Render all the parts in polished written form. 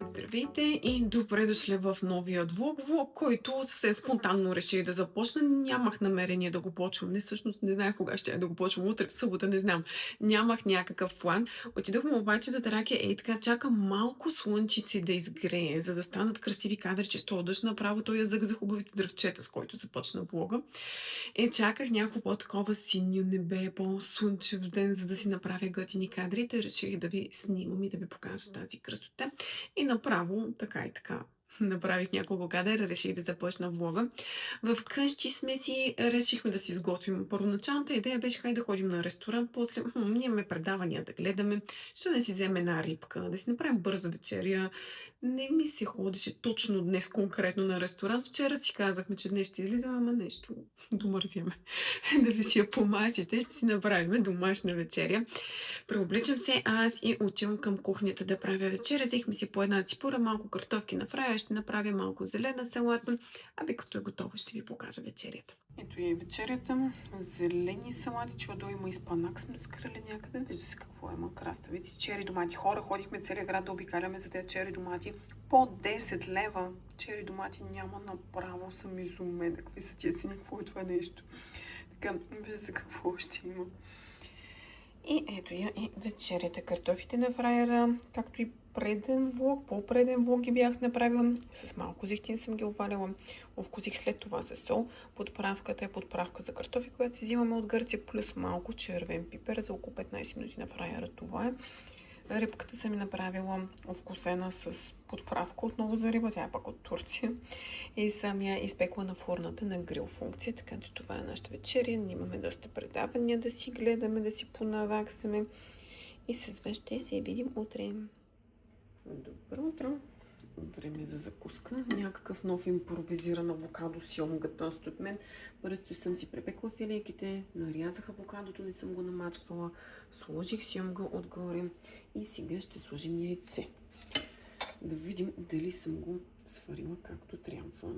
Здравейте и добре дошли в новия влог, който съвсем спонтанно реших да започна. Нямах намерение да го почвам. Не, всъщност не знаех кога ще да го почвам. Утре в събота, не знам. Нямах някакъв план. Отидохме обаче до Тракия и така чакам малко слънчици да изгрее, за да станат красиви кадри, че с този дъжд направо той язък за хубавите дръвчета, с който започна влога. Чаках някакво по-такова синьо небе, по-слънчев ден, за да си направя готини кадрите. Реших да ви снимам и да ви покажа тази красота. И направо, така и така, направих няколко кадъра, реших да започна влога. Вкъщи сме си, решихме да си изготвим. Първоначалната идея беше хай да ходим на ресторант, после ние имаме предавания да гледаме, ще да си вземе една рибка, да си направим бърза вечеря. Не ми се ходеше точно днес конкретно на ресторант. Вчера си казахме, че днес ще излизаме, ама нещо домързяме. Да ви си я помасите, ще си направим домашна вечеря. Преобличам се аз и отивам към кухнята да правя вечеря. Взехме си по една ципура, малко картофки на фрая, ще направя малко зелена салата. Аби като е готово, ще ви покажа вечерята. Ето и вечерята. Зелени салати, че отдолу има и спанак сме скрили някъде. Вижда се какво има. Краставици, чери домати. Хора, ходихме целия град да обикаляме за тези чери домати. По 10 лева. Чери домати няма направо. Съм изумена. Какви са тия цени? Какво е това нещо? Така, вижда се какво ще има. И ето я и вечерята. Картофите на фраера, както и преден влог, по-преден влог ги бях направила. С малко зехтин съм ги оваляла. Овкусих след това с сол. Подправката е подправка за картофи, която си взимаме от Гърция, плюс малко червен пипер за около 15 минути на фраера. Това е. Рибката съм направила овкусена с подправка отново за риба, тя е пак от Турция. И съм я изпекла на фурната на грил функция, така че това е нашата вечеря. Имаме доста предавания да си гледаме, да си понаваксаме. И с вас ще се видим утре. Добро утро! Време за закуска. Някакъв нов импровизиран авокадо с йомга тост от мен. Бързо съм си препекла филейките, нарязах авокадото, не съм го намачквала, сложих си йомга отгоре и сега ще сложим яйце. Да видим дали съм го сварила както трябва.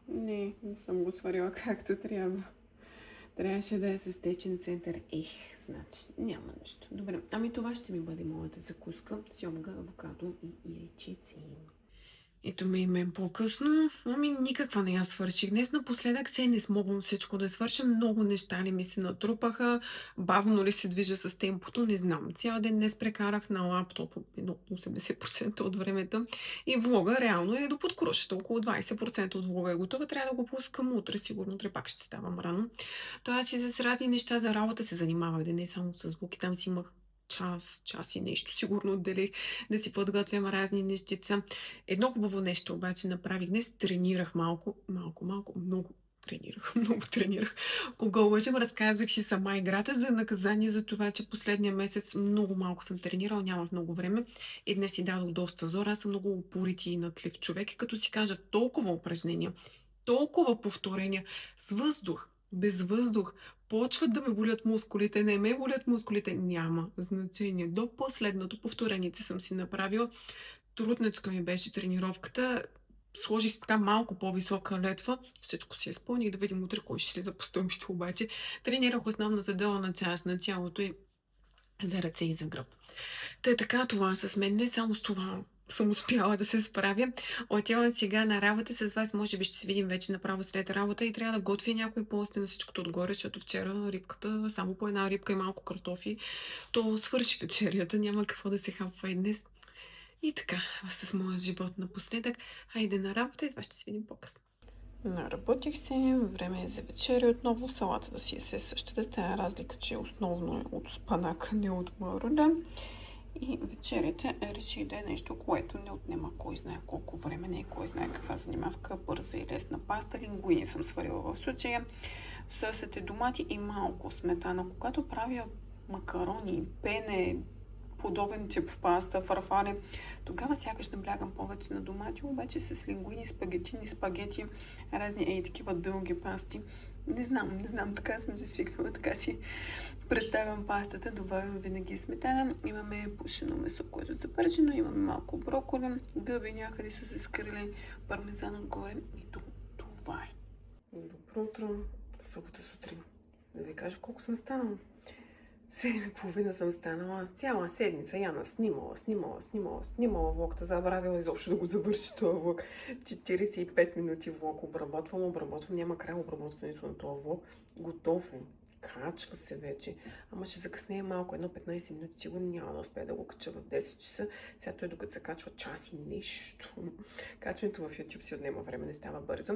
Не съм го сварила както трябва. Трябваше да е с течен център. Значи няма нещо. Добре, ами това ще ми бъде моята закуска. Сьомга, авокадо и яйчици. Ето ме и мен по-късно. Ами никаква не я свърших. Днес напоследък се не смогвам всичко да свърша. Много неща ли ми се натрупаха. Бавно ли се движа с темпото, не знам. Цял ден днес прекарах на лаптоп 80% от времето. И влога реално е до подкрушата. Около 20% от влога е готова. Трябва да го пускам утре. Сигурно утре пак ще ставам рано. То аз и с разни неща за работа се занимавах. Да не само с звуки. Там си имах час и нещо. Сигурно отделих да си подготвям разни нещица. Едно хубаво нещо обаче направих днес. Тренирах много тренирах. Кога лъжем, разказах си сама играта за наказание за това, че последния месец много малко съм тренирала, нямах много време и днес си дадох доста зора. Аз съм много упорит и натлив човек и като си кажа толкова упражнения, толкова повторения с въздух, без въздух, почват да ме болят мускулите, не ме болят мускулите, няма значение. До последното повторение съм си направила. Трудничка ми беше тренировката. Сложих така малко по-висока летва. Всичко си изпълних. Да видим утре кой ще слиза по стълбите обаче. Тренирах основно за долна част на тялото и за ръце и за гръб. Така това с мен. Не само с това съм успяла да се справя. Отивам сега на работа с вас. Може би ще се видим вече направо след работа и трябва да готвя някой полсти на всичкото отгоре, защото вчера рибката, само по една рибка и малко картофи, то свърши вечерята. Няма какво да се хапва и днес. И така, с моя живот напоследък. Хайде на работа и с вас ще се видим по-късно. Наработих се, време е за вечеря отново. Салата да си е същата. С тази разлика, че основно е от спанака, не от маруля. И вечерята реших да е нещо, което не отнема кой знае колко време, не е кой знае каква занимавка, бърза и лесна паста. Лингуини съм сварила в случая. Съсът е домати и малко сметана. Когато правя макарони, пене, подобен тип паста, фарфале. Тогава сякаш наблягам повече на домати, обаче с лингуини, спагети, разни такива дълги пасти. Не знам, така съм си свикнала, така си представям пастата, добавям винаги сметана. Имаме пушено месо, което е запържено, имаме малко броколи, гъби някъде са се скрили, пармезан отгоре и това е. Добро утро, събота сутрин. Да ви кажа колко съм станала. 7:30 съм станала. Цяла седмица Яна снимала влогта, забравила изобщо да го завърши този влог. 45 минути влог обработвам, няма край обработването на този влог. Готов е. Качва се вече. Ама ще закъснее малко, 15 минути, сигурно няма да успея да го кача в 10 часа. Сега той докато се качва час и нещо. Качването в YouTube си отнема време, не става бързо.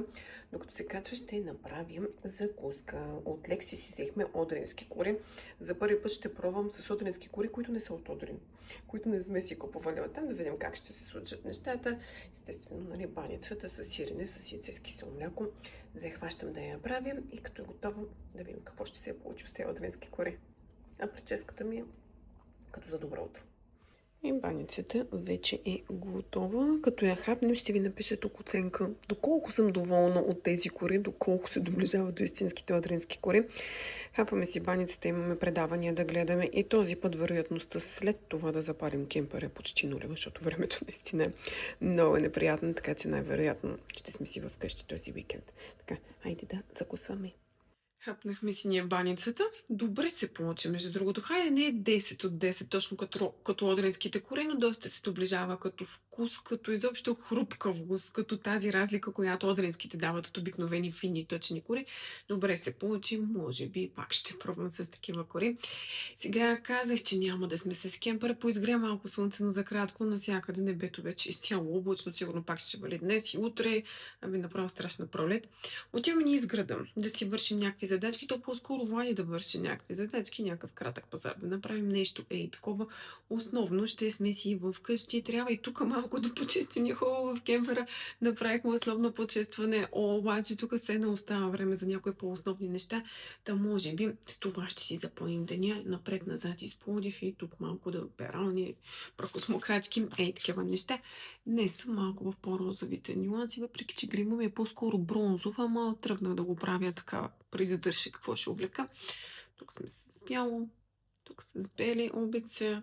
Докато се качва ще направим закуска. От Лекси си взехме одрински кури. За първи път ще пробвам с одрински кури, които не са от Одрин. Които не сме си купували оттам, да видим как ще се случат нещата. Естествено, нали, баницата с сирене, с яйце с кисело мляко. Захващам да я правя и като е готово да видим какво ще се е получил с тези одрински кори. А прическата ми е като за добро утро. И баницата вече е готова. Като я хапнем, ще ви напиша тук оценка доколко съм доволна от тези кори, доколко се доближава до истинските одрински кори. Хапваме си баницата, имаме предавания да гледаме и този път вероятността след това да запарим кемпър е почти нулева, защото времето наистина е много неприятно, така че най-вероятно ще сме си вкъщи този уикенд. Така, хайде да закусваме. Хапнахме си ние баницата. Добре се получи, между другото. Хайде, не е 10 от 10, точно като одринските кори, но доста се доближава като вкус, като изобщо хрупкавост, като тази разлика, която одринските дават от обикновени фини точни кори. Добре се получи, може би пак ще пробвам с такива кори. Сега казах, че няма да сме с кемпера. Поизгря малко слънце, но за кратко навсякъде небето вече изцяло облачно. Сигурно пак ще вали днес и утре. Направо страшна пролет. Отиваме ни из града да си вършим някакви задачки, то по-скоро Влади да върши някакви задачки, някакъв кратък пазар, да направим нещо такова. Основно ще сме си вкъщи. Трябва и тук малко да почистим. Ние хубаво в кемпера направихме основно почистване, обаче тук се не остава време за някои по-основни неща. Та може би с това ще си запълним деня напред-назад из Пловдив и тук малко да перални, прахосмокачки, такива неща. Днес съм малко в по-розовите нюанси, въпреки че грима ми е по-скоро бронзов, ама тръгнах да го правя така, преди да дърши какво ще облека. Тук сме с бяло, тук с бели обица,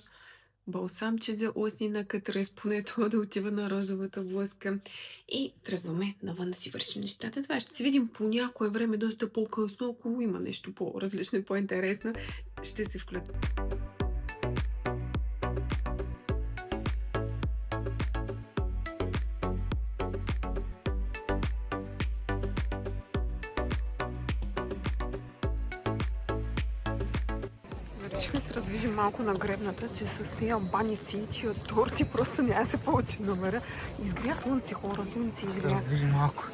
балсамче за устнина, катрес, понето да отива на розовата блъска. И тръгваме навън да си вършим нещата. Това ще си видим по някое време, доста по-късно, ако има нещо по-различно и по-интересно, ще се включим. Решихме се раздвижим малко на гребната, че с тия баници и тия торти просто няма да се получи номера. Изгря слънце, хора, слънце изгря. Се раздвижи малко.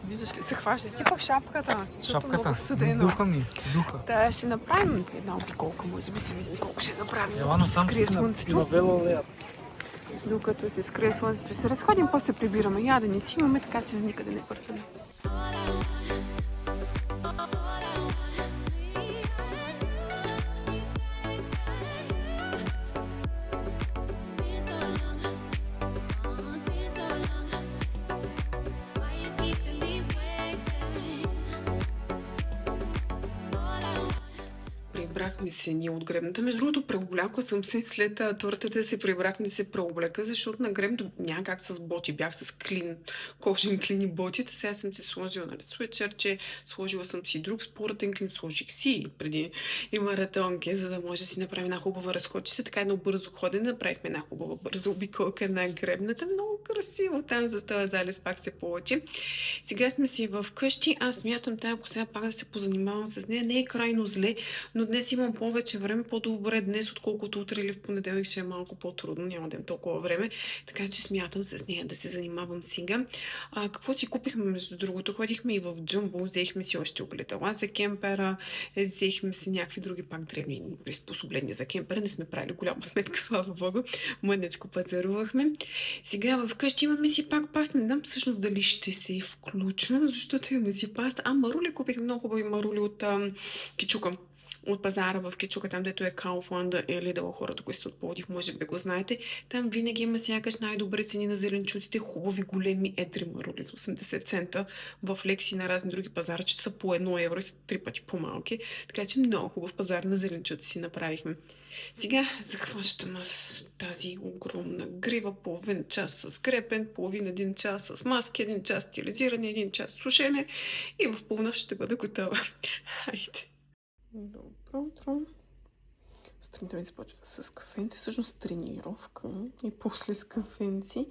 Виждаш ли, се хваща ти пък шапката, защото Шапката, много студено. духа ми, духа. Та ще направим една обиколка, може би се видим колко ще направим. Елано сам си навела леят. Докато се скрие слънцето, ще се разходим, после се прибираме. Ядене си имаме, така че за никъде не бързаме. Прибрахме се ние от гребната. Между другото, преоблякла съм се след тортата се прибрахме се преоблека, защото на гребното няма как с боти. Бях с кожен клин и ботите. Сега съм се сложила свитшърче, сложила съм си друг спортен клин, сложих си преди и маратонки, за да може да си направим една хубава разходчица. Така едно бързо ходене, направихме една хубава бърза обиколка на гребната. Много красиво там за този залез пак се получи. Сега сме си в къщи. Аз смятам тая сега пак да се позанимавам с нея. Не е крайно зле, но днес имам повече време, по-добре днес, отколкото утре или в понеделник ще е малко по-трудно, няма да имам толкова време, така че смятам с нея да се занимавам сега. Какво си купихме между другото? Ходихме и в Джумбо, взехме си още огледала за кемпера, взехме си някакви други пак древни приспособления за кемпера, не сме правили голяма сметка, слава богу, мънечко пазарувахме. Сега вкъщи имаме си пак паста, не знам всъщност дали ще се включа, защото имаме си паста. Марули купихме много хубави марули от Кичука. от пазара в Кичука, там дето е Kaufland и Lidl, хората, които са от Пловдив, може би го знаете. Там винаги има сякаш най-добри цени на зеленчуците, хубави, големи, едри марули за 80 цента. В Лекси и на разни други пазарчета са по 1 евро и са 3 пъти по-малки. Така че много хубав пазар на зеленчуци си направихме. Сега захващам с тази огромна грива, половин час с крепен, половин един час с маски, един час стилизиране, един час сушене и в полунощ ще бъда готова. Хайде! Добро утро! Сутринта ми започва с кафенци, всъщност тренировка и после с кафенци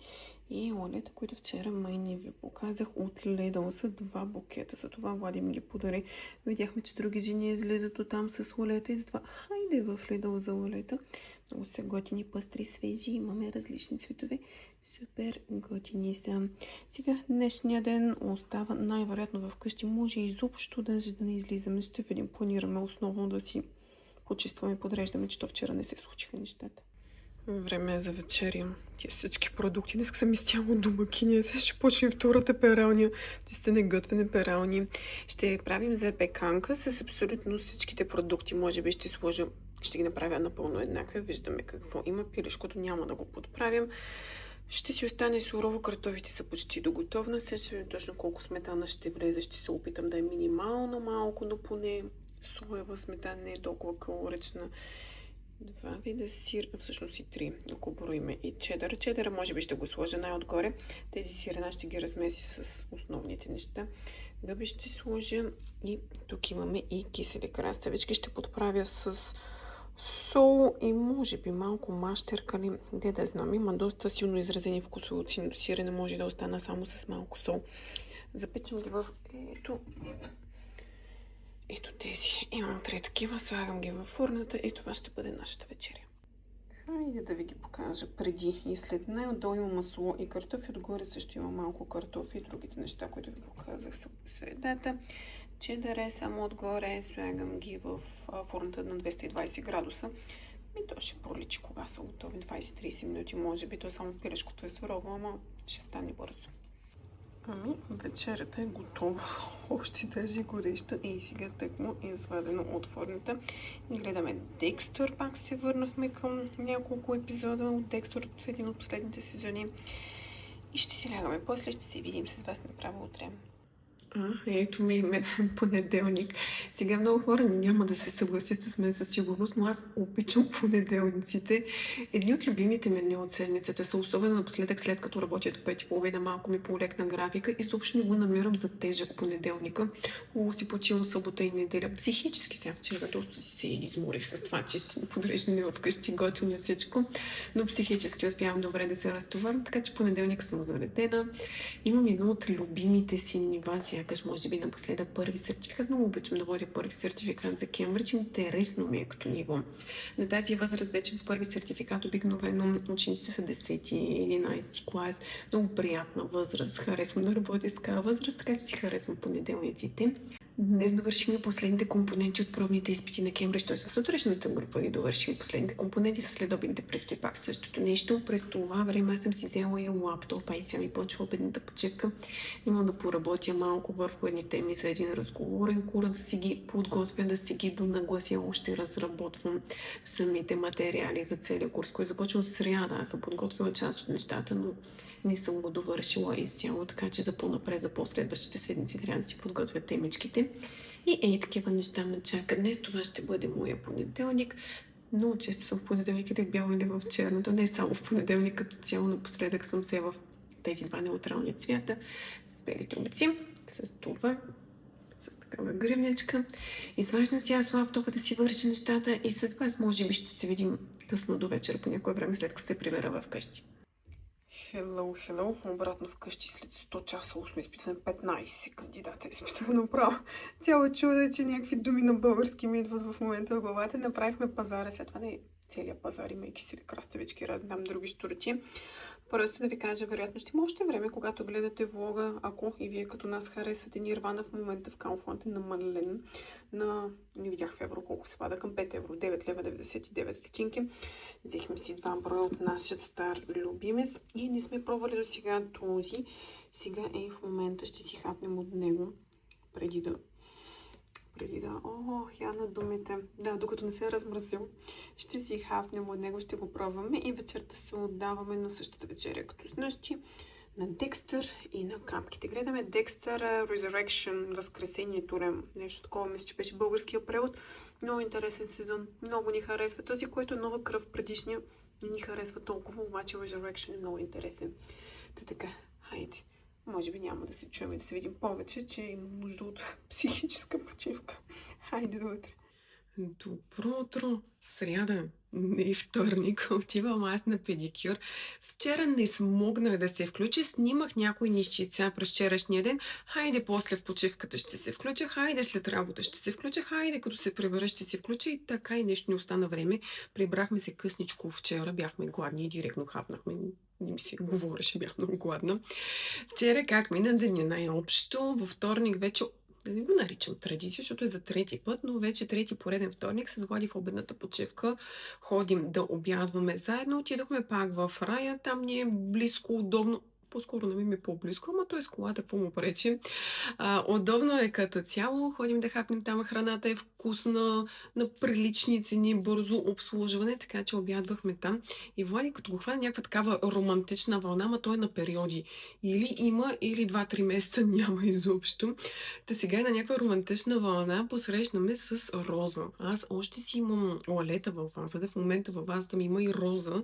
и олета, които вчера май не ви показах от Lidl са 2 букета. За това Влади ми ги подари. Видяхме, че други жени излизат от там с олета и затова хайде в Lidl за олета. Много са готини, пъстри, свежи, имаме различни цветове. Супер готини са. Сега днешния ден остава най-вероятно вкъщи. Може изобщо даже да не излизаме. Ще видим, планираме основно да си почистваме и подреждаме, че то вчера не се случиха нещата. Време е за вечеря. Тия всички продукти. Днес съм изцяло домакиня. Сега ще почнем втората пералня. Чистене, готвене, перални. Ще правим запеканка с абсолютно всичките продукти. Може би ще сложа, ще ги направя напълно еднакви. Виждаме какво има. Пилешкото няма да го подправям. Ще си остане сурово. Картофите са почти до готовност. Сега ще видим точно колко сметана ще влезе. Ще се опитам да е минимално малко, но поне соева сметана не е толкова калорична. 2 вида сир, всъщност и 3, ако броиме и чедър. Чедъра може би ще го сложа най-отгоре. Тези сирена ще ги размеси с основните неща. Гъби ще сложа и тук имаме и кисели краставички. Ще подправя с сол и може би малко мащерка ли, де да знам. Има доста силно изразени вкусовоци, но сирене може да остана само с малко сол. Запечем ги в ето тези. Имам 3 такива, слагам ги във фурната и това ще бъде нашата вечеря. Хайде да ви ги покажа преди и след. Най-отдолу има масло и картофи, отгоре също има малко картофи и другите неща, които ви показах са по средата. Чедър е само отгоре, слагам ги в фурната на 220 градуса. И то ще проличи кога са готови, 20-30 минути може би, то само пилешкото е сурово, ама ще стане бързо. Ами, вечерята е готова. Още даже гореща. И сега тъкмо е извадено от фурната. Гледаме Декстър. Пак се върнахме към няколко епизода от Декстър от един от последните сезони. И ще си лягаме. После ще се видим с вас направо утре. Ето ми понеделник. Сега много хора няма да се съгласят с мен със сигурност, но аз обичам понеделниците. Едни от любимите меню от седмицата са, особено напоследък, след като работя до 5:30, малко ми по-лекна графика и съобщо не го намирам за тежък понеделника. Хубаво си почивам събота и неделя. Психически сега вчера доста се изморих с това чистене, подреждане вкъщи, готвене всичко, но психически успявам добре да се разтоварям, така че понеделник съм заведена. Имам едно от любимите си нива, сякаш може би напоследък първи сертификат. Много обичам да водя първи сертификат за Кембридж. Интересно ми е като ниво. На тази възраст вече в първи сертификат обикновено учениците са 10-11 клас. Много приятна възраст. Харесвам да работя с такава възраст, така че си харесвам понеделниците. Днес довършихме последните компоненти от пробните изпити на Кембридж. Той със сутрешната група ги довършихме последните компоненти, с следобедните предстои пак същото нещо. През това време аз съм си взела и лаптопа и сега ми почва обедната почивка. Имам да поработя малко върху едни теми за един разговорен курс, да си ги подготвя, да си ги донаглася. Още разработвам самите материали за целия курс, който започвам в сряда. Аз съм подготвила част от нещата, но не съм го довършила изцяло, така че за по-напред, за последващите седмици трябва да си подготвя темичките. И такива неща ме чака днес. Това ще бъде моя понеделник. Много често съм в понеделник или в бяло или в черното. Не само в понеделник, като цяло напоследък съм се в тези 2 неутрални цвята. С белите обици, с това, с такава гривничка. Изваждам сега с лаптопа да си върша нещата и с вас може би ще се видим късно до вечера по някое време, след като се прибера вкъщи. Hello. Обратно вкъщи след 100 часа устно изпитване, 15 кандидата изпитване направо. Цяло чудо, че някакви думи на български ми идват в момента в главата. Направихме пазара, след това не целият пазар, имайки си краставички, раздам други щурти. Просто да ви кажа, вероятно ще има още време, когато гледате влога, ако и вие като нас харесвате Нирвана, в момента в Kaufland е намален на, не видях в евро колко се пада, към 5 евро, 9 лева 99 стотинки. Взехме си 2 броя от нашия стар любимец и не сме пробвали до сега този. Сега в момента ще си хапнем от него, преди да преди да... О, я на думите. Да, докато не се е размразил, ще си хапнем от него, ще го пробваме и вечерта се отдаваме на същата вечеря, като снощи, на Декстър и на капките. Гледаме Декстър Resurrection, Възкресението Рем. Нещо такова, мисля, че беше българския превод. Много интересен сезон. Много ни харесва. Този, който е нова кръв, предишния, не ни харесва толкова, обаче Resurrection е много интересен. Та така, хайде. Може би няма да се чуем и да се видим повече, че имам нужда от психическа почивка. Хайде до утре. Добро утро! Сряда, не вторник, отивам аз на педикюр. Вчера не смогнах да се включа, снимах някои нищица през вчерашния ден. Хайде после в почивката ще се включа, хайде след работа ще се включа, хайде като се прибера ще се включа и така и нещо не остана време. Прибрахме се късничко вчера, бяхме гладни и директно хапнахме. Не ми се говореше, бях много гладна. Вчера как мина деня най-общо, във вторник вече да не го наричам традиция, защото е за трети път, но вече трети пореден вторник с Влади в обедната почивка ходим да обядваме заедно. Отидохме пак в Рая, там ни е близко, удобно. По-скоро на ми е по-близко, ама той с колата, какво му пречи. Удобно е като цяло. Ходим да хапнем там, храната е вкусна, на прилични цени, бързо обслужване, така че обядвахме там. И Влади, като го хвана някаква такава романтична вълна, ама той е на периоди. Или има, или 2-3 месеца няма изобщо. Та сега е на някаква романтична вълна, посрещнаме с роза. Аз още си имам лалета във вазата, в момента във вазата ми има и роза,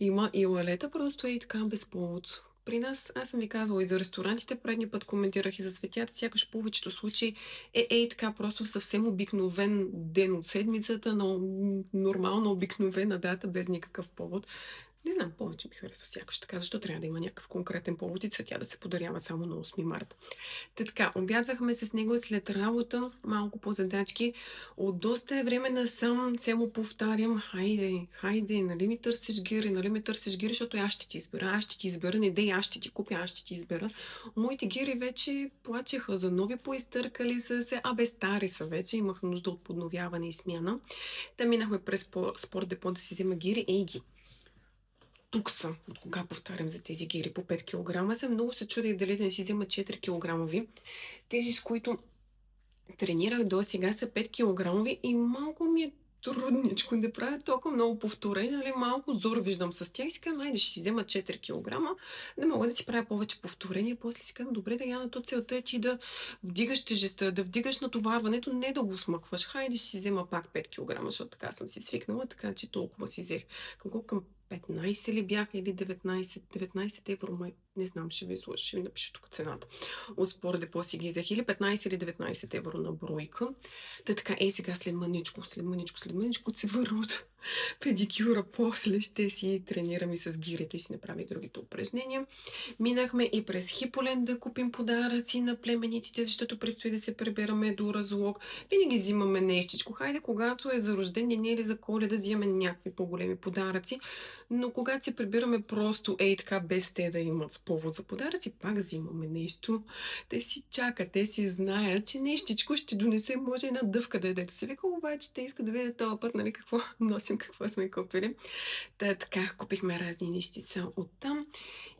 има и лалета, просто е и така без повод. При нас, аз съм ви казвала и за ресторантите, предния път коментирах и за цветята, сякаш в повечето случаи е така просто в съвсем обикновен ден от седмицата, на нормална обикновена дата, без никакъв повод. Не знам, повече ми харесва сякаш така, защо трябва да има някакъв конкретен повод и цветя да се подарява само на 8 марта. Та така, обядвахме се с него след работа, малко по задачки. От доста време насам се му повтарям, хайде, нали ми търсиш гири, защото аз ще ти избера, не дей, аз ще ти купя, аз ще ти избера. Моите гири вече плачеха за нови, поизтъркали са се, стари са вече, имах нужда от подновяване и смяна. Та минахме през спорт депо да си взема гири, ги. Тук са. От кога повтарям за тези гири по 5 кг? Съм много се чудя дали да не си взема 4 кг. Тези, с които тренирах до сега, са 5 кг и малко ми е трудничко да правя толкова много повторения, нали? Малко зор виждам с тях и си казвам, айде ще си взема 4 кг, да мога да си правя повече повторения. После си казвам, добре, Яна, то целта е ти да вдигаш тежестта, да вдигаш натоварването, не да го смъкваш. Хайде ще си взема пак 5 кг, защото така съм си свикнала, така че толкова си взех. Към 15 ли бяха или 19 евро, не знам, ще ви изложа, ще ви напиша тук цената. От спор депо си ги взех или 15 или 19 евро на бройка. Та така, сега след мъничко се върна от педикюра, после ще си тренирам и с гирите и си направя другите упражнения. Минахме и през Хиполен да купим подаръци на племениците, защото предстои да се прибираме до разлог. Винаги взимаме нещичко. Хайде, когато е за рождение или за Коледа, взимаме някакви по-големи подаръци, но когато се прибираме просто така, без те да имат повод за подаръци, пак взимаме нещо. Те си чакат, те си знаят, че нещичко ще донесе, може една дъвка да е, дето се вика, обаче те искат да видят този път, нали, какво носим, какво сме купили. Така, купихме разни нещица оттам.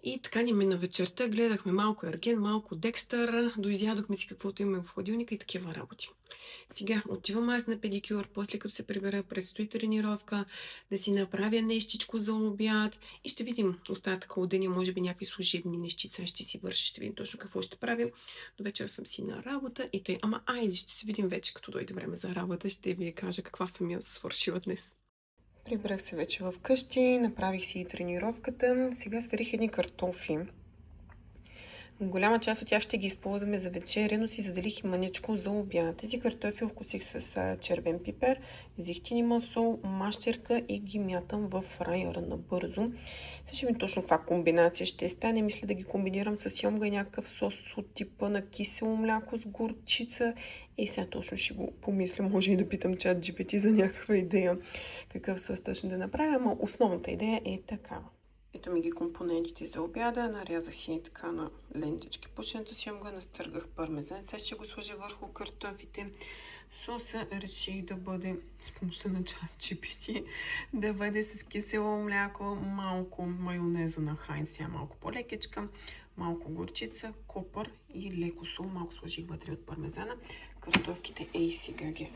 И така ни мина вечерта, гледахме малко Ерген, малко Декстър, доизядохме си каквото имаме в хладилника и такива работи. Сега отивам аз на педикюр, после като се прибера, предстои тренировка, да си направя нещичко за обяд и ще видим остатъка от деня, може би някакви служебни нещица ще си върша, ще видим точно какво ще правим. До вечера съм си на работа и тъй, айде ще се видим вече, като дойде време за работа, ще ви кажа каква съм я свършила днес. Прибрах се вече в къщи, направих си и тренировката. Сега сварих едни картофи. Голяма част от тях ще ги използваме за вечеря, но си заделих и мъничко за обяд. Тези картофи вкусих с червен пипер, зехтин масол, мащерка и ги мятам в фрайера набързо. Сега ще ми точно каква комбинация ще стане. Мисля да ги комбинирам с йомга и някакъв сос от типа на кисело мляко с горчица. И сега точно ще го помисля, може и да питам чат GPT за някаква идея какъв сос точно да направя, но основната идея е такава. Ето ми ги компонентите за обяда. Нарязах си така на лентички пушената сьомга, настъргах пармезан. Сега ще го сложа върху картофите. Соса реших да бъде с помощта на ChatGPT, да бъде с кисело мляко, малко майонеза на Хайнц, малко по-лекичка, малко горчица, копър и леко сол. Малко сложих вътре от пармезана. Картофките сега ги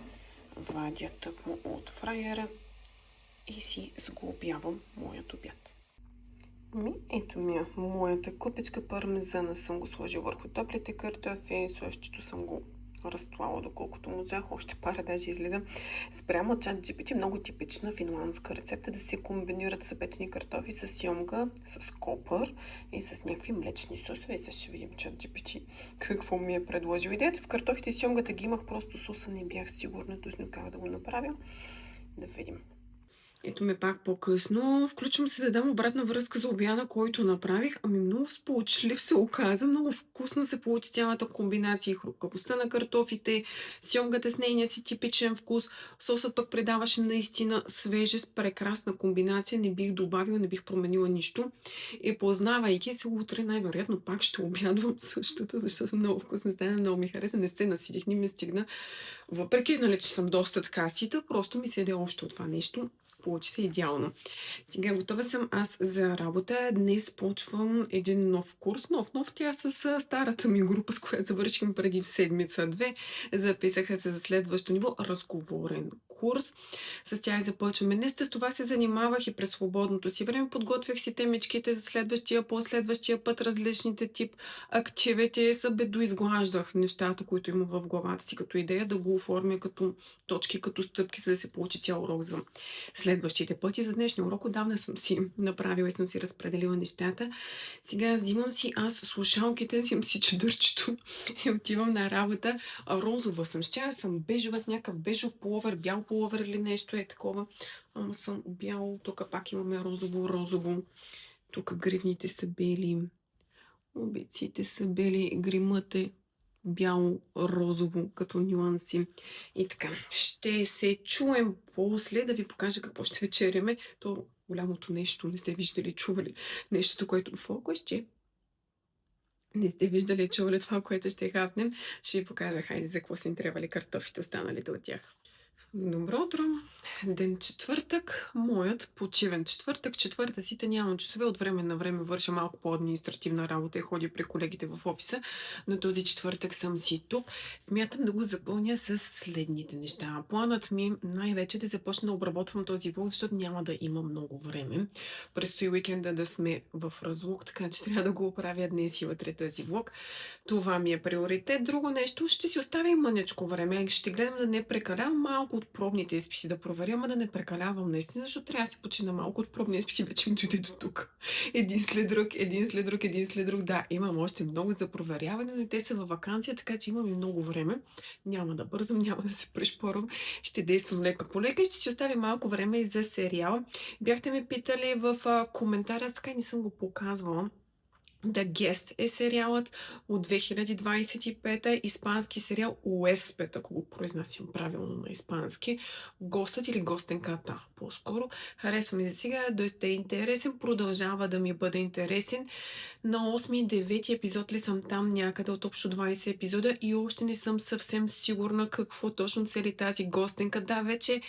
вадя тъкмо от фрайера и си сглобявам моят обяд. Ето ми моята купичка пармезана. Съм го сложила върху топлите картофи. Същото съм го разтлала доколкото можах. Още пара даже излизам. Спрямо ChatGPT много типична финландска рецепта да се комбинират запечени картофи с сьомга, с копър и с някакви млечни сосове. И сега ще видим ChatGPT какво ми е предложил. Идеята с картофите и сьомгата ги имах, просто соса не бях сигурна точно как да го направя. Да видим. Ето ме пак по-късно. Включвам се да дам обратна връзка за обяда, който направих. Ами много сполучлив се оказа. Много вкусна се получи цялата комбинация. Хрупкавостта на картофите, сьомгата с нейния си типичен вкус. Сосът пък предаваше наистина свежест, прекрасна комбинация. Не бих добавила, не бих променила нищо. И познавайки се, утре най-вероятно пак ще обядвам същата, защото много вкусна стана, много ми хареса. Не се наситих, не ми стигна. Въпреки, нали, че съм доста така сита, просто ми седе още от това нещо. Получи се идеално. Сега готова съм аз за работа. Днес почвам един нов курс. Нов. Тя с старата ми група, с която завършихме преди седмица-две. Записаха се за следващо ниво разговорен курс. С тях започваме. Днес с това се занимавах и през свободното си време. Подготвях си темичките за следващия, последващия път, различните тип активите. Доизглаждах нещата, които имам в главата си като идея, да го оформя като точки, като стъпки, за да се получи цял урок за следващите пъти. За днешния урок отдавна съм си направила и съм си разпределила нещата. Сега взимам си аз слушалките, взимам си чадърчето и отивам на работа. Розова съм. Ще съм бежова с някакъв бежов пуловер, бял пуловер или нещо е такова. Ама съм бяло. Тук пак имаме розово. Тук гривните са бели. Обиците са бели. Гримът е бяло-розово като нюанси. И така, ще се чуем после да ви покажа какво ще вечеряме. То голямото нещо, не сте виждали, чували нещото, което фокус, че не сте виждали, чували това, което ще хапнем. Ще ви покажа, хайде, за какво са им трябвали картофите, останалите от тях. Добро утро! Ден четвъртък, моят почивен четвъртък. Четвъртъците нямам часове, от време на време върша малко по-административна работа и ходя при колегите в офиса, но този четвъртък съм си тук. Смятам да го запълня с следните неща. Планът ми най-вече да започна да обработвам този влог, защото няма да има много време. Предстои уикенда да сме в разлук, така че трябва да го оправя днес и утре този влог. Това ми е приоритет. Друго нещо, ще си оставя и мъничко време. Ще гледам да не прекалявам, малко от пробните изпити да проверя, ама да не прекалявам наистина, защото трябва да си почина малко от пробни изпити, вече ми дойде до тук. Един след друг. Да, имам още много за проверяване, но те са във ваканция, така че имам и много време. Няма да бързам, няма да се пришпорвам. Ще действам лека по лека и ще си оставя малко време и за сериал. Бяхте ме питали в коментаря, така и не съм го показвала. The Guest е сериалът от 2025, испански сериал Уеспет, ако го произнасям правилно на испански. Гостът или гостенката, по-скоро. Харесва ми за сега, доста е интересен, продължава да ми бъде интересен. На 8-9 епизод ли съм там някъде от общо 20 епизода и още не съм съвсем сигурна какво точно цели тази гостенка. Да, вече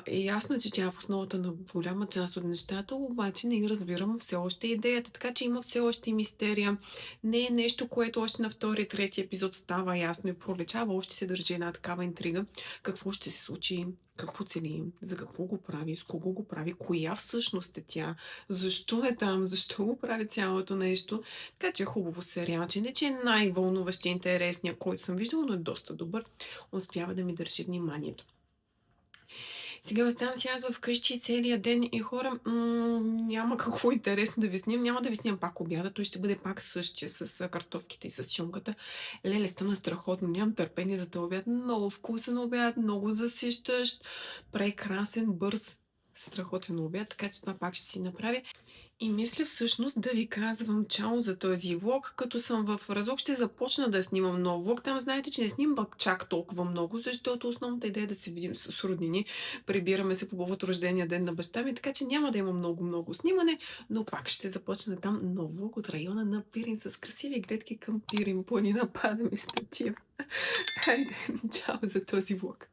е ясно, че тя е в основата на голяма част от нещата, обаче не разбирам все още идеята, така че има все още мистерия. Не е нещо, което още на втори, трети епизод става ясно и проличава, още се държи една такава интрига. Какво ще се случи, какво цели, за какво го прави, с кого го прави, коя всъщност е тя, защо е там, защо го прави цялото нещо. Така че е хубаво сериал, че не че е най-вълнуващия, интересния, който съм виждала, но е доста добър. Успява да ми държи вниманието. Сега оставам си аз вкъщи целия ден и хора, няма какво интересно да ви снимам. Няма да ви снимам пак обяда, той ще бъде пак същия с картофките и с сьомката. Леле, стана страхотно, нямам търпение за този обяд. Много вкусен обяд, много засищащ, прекрасен, бърз, страхотен обяд, така че това пак ще си направя. И мисля всъщност да ви казвам чао за този влог, като съм в Разлог ще започна да снимам нов влог. Там знаете, че не снимам чак толкова много, защото основната идея е да се видим с роднини. Прибираме се по повод рождения ден на баща ми, така че няма да има много снимане, но пак ще започна там нов влог от района на Пирин с красиви гледки към Пирин, планина, падаме статия. Хайде, чао за този влог.